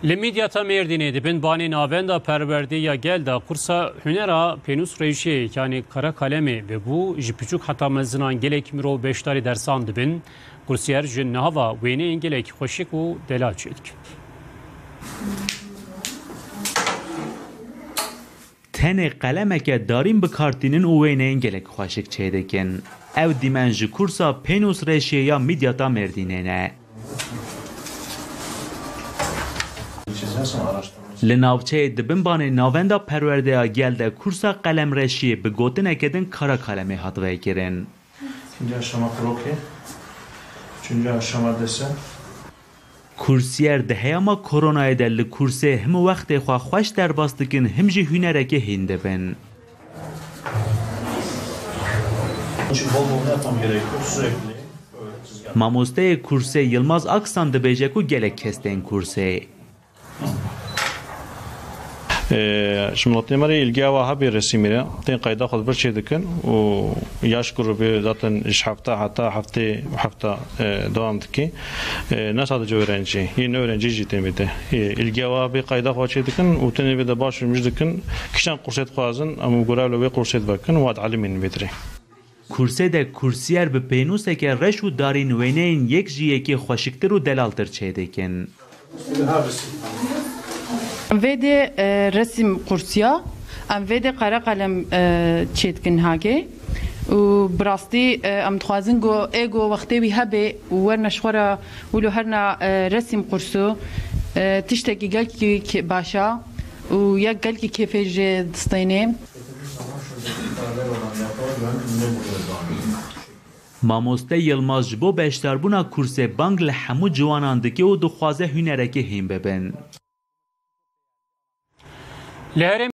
لمیدیاتا مردینه دبن بانی ناوندا پروردی یا گل دا قرصا هنرا پینوس ریشی یعنی کارا کلمه و بو جپچوک حتا مزنان گلک مرو بیشتری درسان دبن قرصیار جن نهوا وینه انگلک خوشک و دلا چیدک. تنه قلمک داریم بکارتینن و وینه انگلک خوشک چیدکن. او دیمنج کورسا پینوس ریشی یا میدیاتا مردینه نه. لناوچه دبن بانه ناوندا پرورده گل ده کورسا قلم رشی به گوتن اکدن کارا کلمه هاتوه کرن. Üçüncü aşama kroki. Üçüncü aşama desen. کورسیر ده هیاما کرونا دل کورسه هم وقت خوش در باستکن هم جی هنره که هنده بن. ماموسته کورسه یلماز اکسان ده بیجه کو گلک کستین کورسه. Şimdi Latin'e ilgi var bir resimleri. Ten kayda خود برشة دكن ويشكر بذاتن إيش حتى hafta devam diki. Ne sadece öğrenci, yeni öğrenci cidden bir de. İlgi var bir kayda خود شيء دكن وتاني بده başvurmuş دكن. Kişen kurset kazın ama görevli ve kurset bakın ve alimin bitri. کورسه ده کورسیر به پینوسه که رش و دارین وینین یک جیه که خوشکتر و دلالتر چه دکن. ویده رسم کورسیا، ام ویده قرار قلم چیدکن هاگه و براستی ام تخوازن گو ایگو وقتی بی هبه ورنشخورا ولو هرنا رسم کورسو تشتکی گل کی باشا و یک گل کی کیفش دستینه. ماموسته یلماز جبو بیشتربونا کورسه بانگ لحمو جواناندکی و دخوازه هنرکی هم ببن.